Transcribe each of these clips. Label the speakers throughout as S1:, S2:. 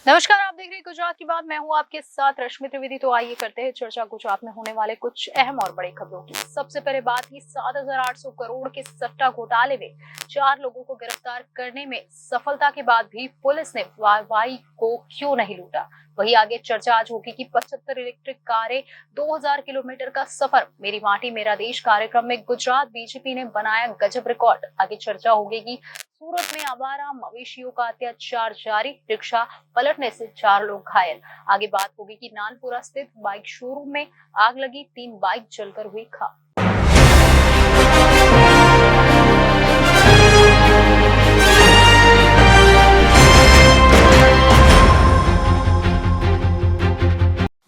S1: नमस्कार, आप देख रहे हैं गुजरात की बात। मैं हूं आपके साथ रश्मि त्रिवेदी। तो आइए करते हैं चर्चा गुजरात में होने वाले कुछ अहम और बड़ी खबरों की। सबसे पहले बात की 7,800 करोड़ के सट्टा घोटाले में 4 लोगों को गिरफ्तार करने में सफलता के बाद भी पुलिस ने वाई को क्यों नहीं लूटा। वही आगे चर्चा आज होगी कि 75 इलेक्ट्रिक कारें, 2000 किलोमीटर का सफर, मेरी माटी मेरा देश कार्यक्रम में गुजरात बीजेपी ने बनाया गजब रिकॉर्ड। आगे चर्चा होगी कि सूरत में आवारा मवेशियों का अत्याचार जारी, रिक्शा पलटने से 4 लोग घायल। आगे बात होगी कि नानपुरा स्थित बाइक शोरूम में आग लगी, 3 बाइक जलकर हुई खाक।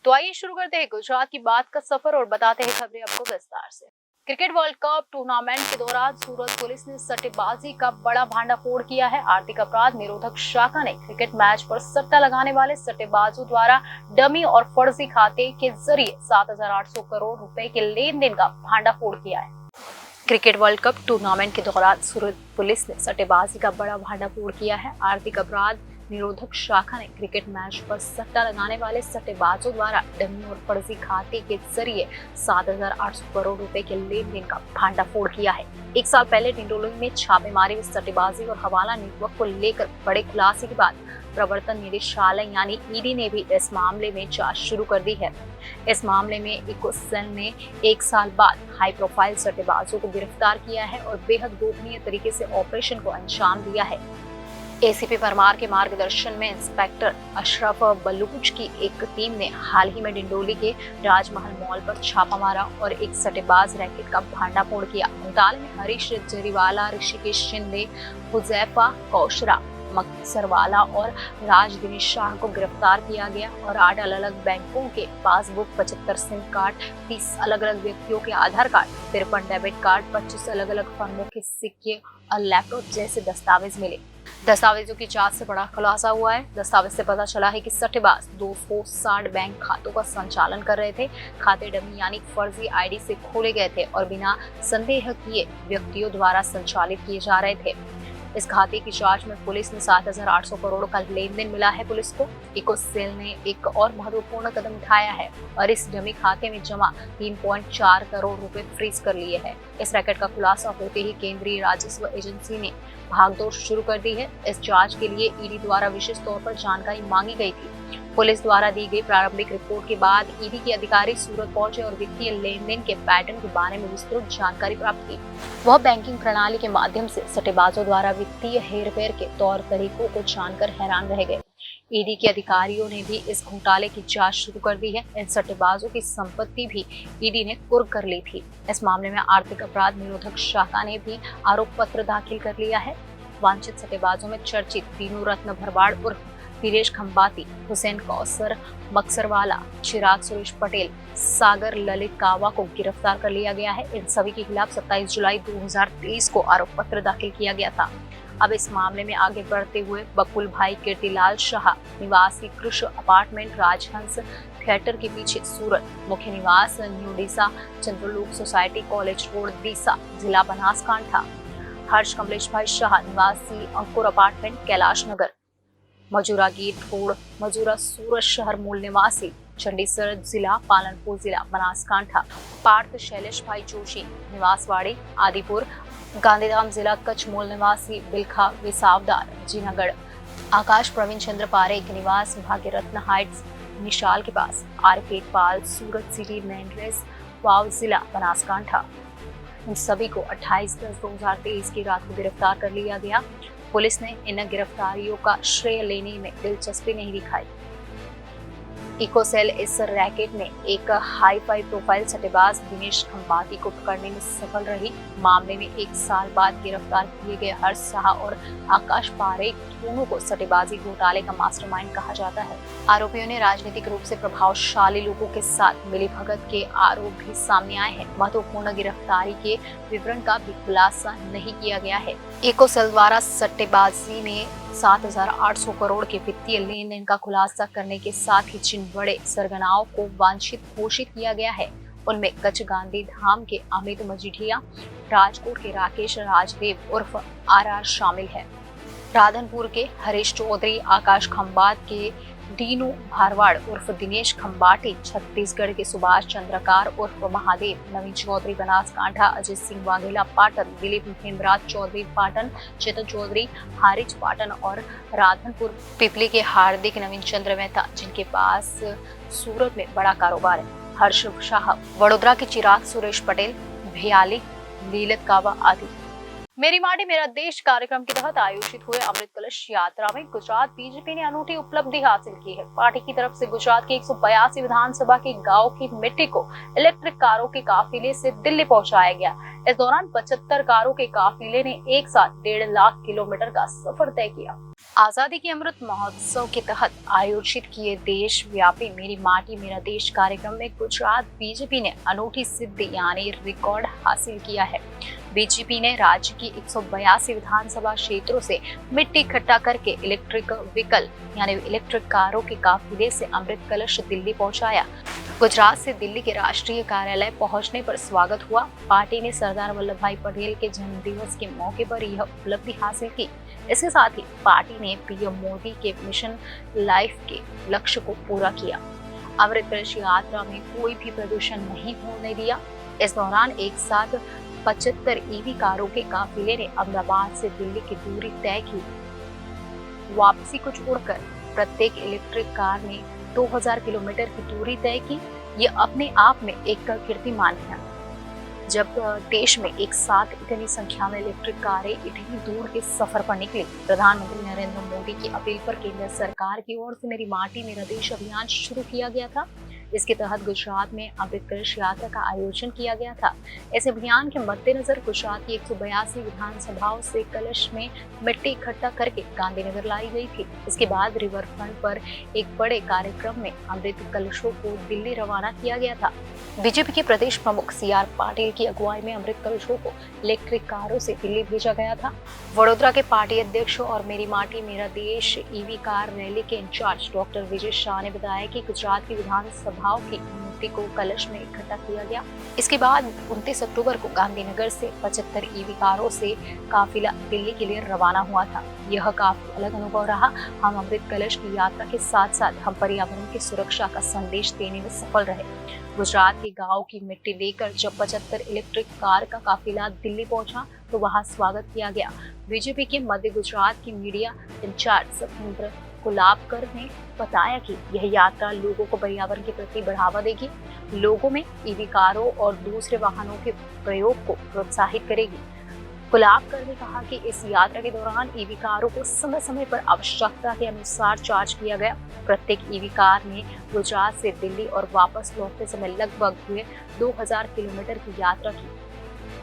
S1: तो आइए शुरू करते हैं गुजरात की बात का सफर और बताते हैं खबरें आपको विस्तार से। क्रिकेट वर्ल्ड कप टूर्नामेंट के दौरान सूरत पुलिस ने सट्टेबाजी का बड़ा भांडाफोड़ किया है। आर्थिक अपराध निरोधक शाखा ने क्रिकेट मैच पर सट्टा लगाने वाले सट्टेबाजों द्वारा डमी और फर्जी खाते के जरिए 7,800 करोड़ रुपए के लेन देन का भांडाफोड़ किया है। क्रिकेट वर्ल्ड कप टूर्नामेंट के दौरान सूरत पुलिस ने सट्टेबाजी का बड़ा भांडाफोड़ किया है। आर्थिक अपराध निरोधक शाखा ने क्रिकेट मैच पर सट्टा लगाने वाले सट्टेबाजों द्वारा डमी और फर्जी खाते के जरिए 7,800 करोड़ रुपए के लेन देन का भांडाफोड़ किया है। एक साल पहले डिंडोली में छापेमारी में सट्टेबाजी और हवाला नेटवर्क को लेकर बड़े खुलासे के बाद प्रवर्तन निदेशालय यानी ईडी ने भी इस मामले में जांच शुरू कर दी है। इस मामले में इकोसेल ने 1 साल बाद हाई प्रोफाइल सट्टेबाजों को गिरफ्तार किया है और बेहद गोपनीय तरीके से ऑपरेशन को अंजाम दिया है। एसीपी परमार के मार्गदर्शन में इंस्पेक्टर अशरफ बलूच की एक टीम ने हाल ही में डिंडोली के राजमहल मॉल पर छापा मारा और एक सट्टेबाज रैकेट का भांडाफोड़ किया। घोटाले में हरीश जरीवाला, ऋषिकेश शिंदे, हुजैफा कौशरा, मकसरवाला और राज दिनेश शाह को गिरफ्तार किया गया और 8 अलग-अलग बैंकों के पासबुक, 75 सिम कार्ड, 30 अलग-अलग व्यक्तियों के आधार कार्ड, 53 डेबिट कार्ड, 25 अलग-अलग फर्मों के सिक्के और लैपटॉप जैसे दस्तावेज मिले। दस्तावेजों की जांच से बड़ा खुलासा हुआ है। दस्तावेज से पता चला है कि सट्टेबाज 260 बैंक खातों का संचालन कर रहे थे। खाते डमी यानी फर्जी आईडी से खोले गए थे और बिना संदेह किए व्यक्तियों द्वारा संचालित किए जा रहे थे। इस खाते की जांच में पुलिस ने 7,800 करोड़ का लेन देन मिला है। पुलिस को इकोसेल ने एक और महत्वपूर्ण कदम उठाया है और इस डमी खाते में जमा 3.4 करोड़ रुपए फ्रीज कर लिए हैं। इस रैकेट का खुलासा होते ही केंद्रीय राजस्व एजेंसी ने भागदौड़ शुरू कर दी है। इस जांच के लिए ईडी द्वारा विशेष तौर पर जानकारी मांगी गई थी। पुलिस द्वारा दी गई प्रारंभिक रिपोर्ट के बाद ईडी के अधिकारी सूरत पहुंचे और वित्तीय लेन देन के पैटर्न के बारे में विस्तृत जानकारी प्राप्त की। वह बैंकिंग प्रणाली के माध्यम से सट्टेबाजों द्वारा वित्तीय हेरफेर के तौर तरीकों को जानकर हैरान रह गए। ईडी के अधिकारियों ने भी इस घोटाले की जांच शुरू कर दी है। इन सट्टेबाजों की संपत्ति भी ईडी ने कुर्क कर ली थी। इस मामले में आर्थिक अपराध निरोधक शाखा ने भी आरोप पत्र दाखिल कर लिया है। वांछित सट्टेबाजों में चर्चित तीनों रत्न भरवाड़ उर्फ दिनेश खंबाती, हुसैन कौसर मकसरवाला, चिराग सुरेश पटेल, सागर ललित कावा को गिरफ्तार कर लिया गया है। इन सभी के खिलाफ 27 जुलाई 2023 को आरोप पत्र दाखिल किया गया था। अब इस मामले में आगे बढ़ते हुए बकुल भाई कीर्तिलाल शाह, निवासी कृष्ण अपार्टमेंट, राजहंस थिएटर के पीछे सूरत, मुख्य निवास न्यू डीसा, चंद्रलोक सोसाइटी, कॉलेज रोड, डीसा, जिला बनासकांठा, हर्ष कमलेश भाई शाह, निवासी अंकुर अपार्टमेंट, कैलाश नगर, मजूरा गेट रोड, मजूरा सूरत शहर, मूल निवासी चंडीसर जिला, पालनपुर जिला, बनासकांठा, पार्थ शैलेश भाई जोशी, निवासवाड़ी, आदिपुर, गांधीधाम जिला, कच्छ, मूल निवासी बिलखा विसावदार, जीनागढ़, आकाश प्रवीण चंद्र पारेख, निवास भाग्यरत्न हाइट्स, निशाल के पास, आरके पाल, सूरत सिटी, मैंड्रेस, वाव जिला, बनासकांठा। इन सभी को 28/10/2023 की रात को गिरफ्तार कर लिया गया। पुलिस ने इन गिरफ्तारियों का श्रेय लेने में दिलचस्पी नहीं दिखाई। इकोसेल इस रैकेट में एक हाई फाई प्रोफाइल सट्टेबाज दिनेश खंबाती को पकड़ने में सफल रही। मामले में 1 साल बाद गिरफ्तार किए गए हर्ष शाह और आकाश पारेख दोनों को सट्टेबाजी घोटाले का मास्टरमाइंड कहा जाता है। आरोपियों ने राजनीतिक रूप से प्रभावशाली लोगों के साथ मिलीभगत के आरोप भी सामने आए हैं। महत्वपूर्ण गिरफ्तारी के विवरण का भी खुलासा नहीं किया गया है। इकोसेल द्वारा सट्टेबाजी में 7,800 करोड़ के वित्तीय लेन देन का खुलासा करने के साथ ही जिन बड़े सरगनाओं को वांछित घोषित किया गया है उनमें कच्छ गांधी धाम के अमित मजीठिया, राजकोट के राकेश राजदेव उर्फ आरआर शामिल है। राधनपुर के हरीश चौधरी, आकाश खंबात के दीनू भारवाड़ उर्फ दिनेश खंबाटी, छत्तीसगढ़ के सुभाष चंद्रकार उर्फ महादेव, नवीन चौधरी बनासकांठा, अजित सिंह वाघेला पाटन, दिलीप हेमराज चौधरी पाटन, चेतन चौधरी हारिज पाटन और राधनपुर पिपली के हार्दिक नवीन चंद्र मेहता, जिनके पास सूरत में बड़ा कारोबार है, हर्ष शाह, वडोदरा के चिराग सुरेश पटेल, भयाली, लीलत कावा आदि। मेरी माटी मेरा देश कार्यक्रम के तहत आयोजित हुए अमृत कलश यात्रा में गुजरात बीजेपी ने अनूठी उपलब्धि हासिल की है। पार्टी की तरफ से गुजरात के 182 विधानसभा के गांव की मिट्टी को इलेक्ट्रिक कारों के काफिले से दिल्ली पहुंचाया गया। इस दौरान 75 कारों के काफिले ने एक साथ 1.5 लाख किलोमीटर का सफर तय किया। आजादी के अमृत महोत्सव के तहत आयोजित किए देश व्यापी मेरी माटी मेरा देश कार्यक्रम में गुजरात बीजेपी ने अनूठी सिद्धि यानी रिकॉर्ड हासिल किया है। बीजेपी ने राज्य की 182 विधानसभा क्षेत्रों से मिट्टी इकट्ठा करके इलेक्ट्रिक व्हीकल यानी इलेक्ट्रिक कारों के काफिले से अमृत कलश दिल्ली पहुंचाया। गुजरात से दिल्ली के राष्ट्रीय कार्यालय पहुंचने पर स्वागत हुआ। पार्टी ने सरदार वल्लभ भाई पटेल के जन्म दिवस के मौके पर यह उपलब्धि हासिल की। इसके साथ ही पार्टी ने पीएम मोदी के मिशन लाइफ के लक्ष्य को पूरा किया। अमृत कलश यात्रा में कोई भी प्रदूषण नहीं होने दिया। इस दौरान एक साथ 75 ईवी कारों के काफिले ने अहमदाबाद से दिल्ली की दूरी तय की। वापसी को छोड़कर प्रत्येक इलेक्ट्रिक कार ने 2000 किलोमीटर की दूरी तय की। ये अपने आप में एक कीर्तिमान है। जब देश में एक साथ इतनी संख्या में इलेक्ट्रिक कारें इतनी दूर के सफर पर निकली, प्रधानमंत्री नरेंद्र मोदी की अपील पर केंद्र सरकार की ओर से मेरी माटी मेरा देश अभियान शुरू किया गया था। इसके तहत गुजरात में अमृत कलश यात्रा का आयोजन किया गया था। इस अभियान के मद्देनजर गुजरात की 182 विधानसभाओं से कलश में मिट्टी इकट्ठा करके गांधीनगर लाई गई थी। इसके बाद रिवर फ्रंट पर एक बड़े कार्यक्रम में अमृत कलशों को दिल्ली रवाना किया गया था। बीजेपी के प्रदेश प्रमुख सीआर पाटिल की अगुवाई में अमृत कलशों को इलेक्ट्रिक कारों से दिल्ली भेजा गया था। वडोदरा के पार्टी अध्यक्ष और मेरी माटी मेरा देश ईवी कार रैली के इंचार्ज डॉक्टर विजय शाह ने बताया कि गुजरात की विधानसभाओं की मिट्टी को कलश में इकट्ठा किया गया। इसके बाद 29 अक्टूबर को गांधीनगर से 75 ईवी कारों से काफिला दिल्ली के लिए रवाना हुआ था। यह काफी अलग अनुभव रहा। हम अमृत कलश की यात्रा के साथ साथ हम पर्यावरण की सुरक्षा का संदेश देने में सफल रहे। गुजरात के गांव की मिट्टी लेकर जब 75 इलेक्ट्रिक कार का काफिला दिल्ली पहुंचा तो वहां स्वागत किया गया। बीजेपी के मध्य गुजरात की मीडिया इंचार्ज सत्येंद्र कुलाबकर ने बताया कि यह यात्रा लोगों को पर्यावरण के प्रति बढ़ावा देगी, लोगों में ईवी कारों और दूसरे वाहनों के प्रयोग को प्रोत्साहित करेगी। कुलाबकर ने कहा कि इस यात्रा के दौरान ईवी कारों को समय समय पर आवश्यकता के अनुसार चार्ज किया गया। प्रत्येक ईवी कार ने गुजरात से दिल्ली और वापस लौटते समय लगभग हुए 2000 किलोमीटर की यात्रा की।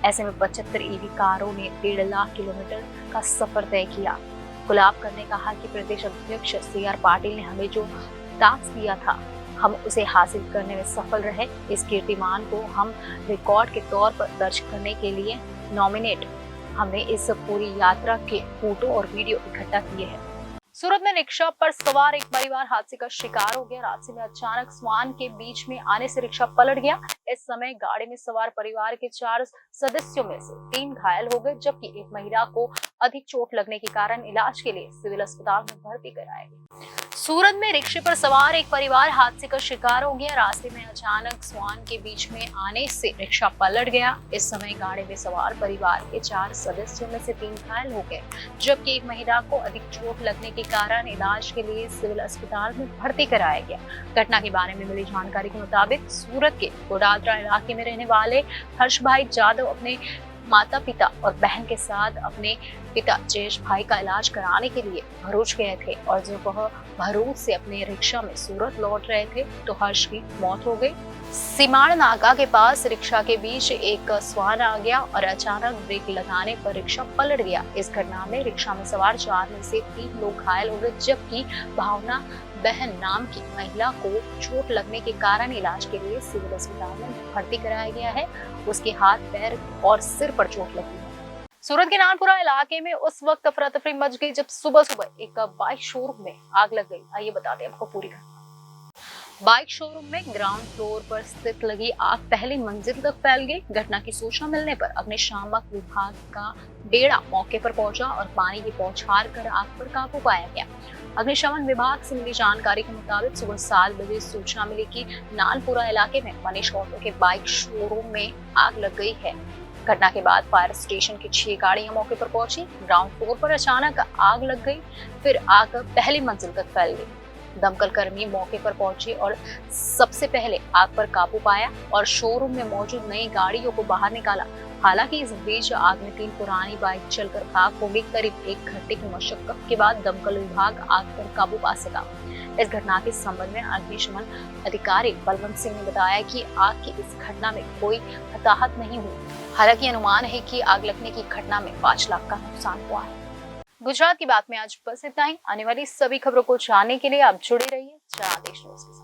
S1: ऐसे में 75 ईवी कारों ने 1.5 लाख किलोमीटर का सफर तय किया। कुलाबकर ने कहा कि प्रदेश अध्यक्ष सीआर पाटिल ने हमें जो टास्क दिया था हम उसे हासिल करने में सफल रहे। इस कीर्तिमान को हम रिकॉर्ड के तौर पर दर्ज करने के लिए नॉमिनेट हमने इस पूरी यात्रा के फोटो और वीडियो इकट्ठा किए हैं। सूरत में रिक्शा पर सवार एक परिवार हादसे का शिकार हो गया। हादसे में अचानक स्वान के बीच में आने से रिक्शा पलट गया। इस समय गाड़ी में सवार परिवार के 4 सदस्यों में से 3 घायल हो गए, जबकि एक महिला को अधिक चोट लगने के कारण इलाज के लिए सिविल अस्पताल में भर्ती कराया गया। सूरत में रिक्शे पर सवार एक परिवार हादसे का शिकार हो गया। रास्ते में अचानक स्वान के बीच में आने से रिक्शा पलट गया। इस समय गाड़ी में सवार परिवार के 4 सदस्यों में से 3 घायल हो गए, जबकि एक महिला को अधिक चोट लगने के कारण इलाज के लिए सिविल अस्पताल में भर्ती कराया गया। घटना के बारे में मिली जानकारी के मुताबिक सूरत के गोडादरा इलाके में रहने वाले हर्ष भाई जादव अपने माता पिता और बहन के साथ अपने पिता जयेश भाई का इलाज कराने के लिए भरूच गए थे और जब वह भरूच से अपने रिक्शा में सूरत लौट रहे थे तो हर्ष की मौत हो गई। सीमाड़ नाका के पास रिक्शा के बीच एक स्वान आ गया और अचानक ब्रेक लगाने पर रिक्शा पलट गया। इस घटना में रिक्शा में सवार 4 में से 3 लोग घायल हो गए, जबकि भावना बहन नाम की महिला को चोट लगने के कारण इलाज के लिए सिविल अस्पताल में भर्ती कराया गया है। उसके हाथ, पैर और सिर पर चोट लगी है। सूरत के नानपुरा इलाके में उस वक्त अफरा तफरी मच गई जब सुबह सुबह एक बाइक शोरूम में आग लग गई। आइए बताते हैं आपको पूरी घटना। बाइक शोरूम में ग्राउंड फ्लोर पर स्थित लगी आग पहली मंजिल तक फैल गई। घटना की सूचना मिलने पर अग्निशामक विभाग का बेड़ा मौके पर पहुंचा और पानी की बौछार कर आग पर काबू पाया गया। अग्निशमन विभाग से मिली जानकारी के मुताबिक सुबह 7 बजे सूचना मिली कि नानपुरा इलाके में मनीष ऑटो के बाइक शोरूम में आग लग गई है। घटना के बाद फायर स्टेशन की 6 गाड़ियां मौके पर पहुंची। ग्राउंड फ्लोर पर अचानक आग लग गई, फिर आग पहली मंजिल तक फैल गई। दमकल कर्मी मौके पर पहुंचे और सबसे पहले आग पर काबू पाया और शोरूम में मौजूद नई गाड़ियों को बाहर निकाला। हालांकि इस बीच आग में 3 पुरानी बाइक चलकर खाक हो गई। करीब 1 घंटे की मशक्कत के बाद दमकल विभाग आग पर काबू पा सका। इस घटना के संबंध में अग्निशमन अधिकारी बलवंत सिंह ने बताया कि आग की इस घटना में कोई हताहत नहीं हुई। हालांकि अनुमान है कि आग लगने की घटना में 5 लाख का नुकसान हुआ है। गुजरात की बात में आज बस इतना ही। आने वाली सभी खबरों को जानने के लिए आप जुड़े रहिए जनादेश न्यूज के साथ।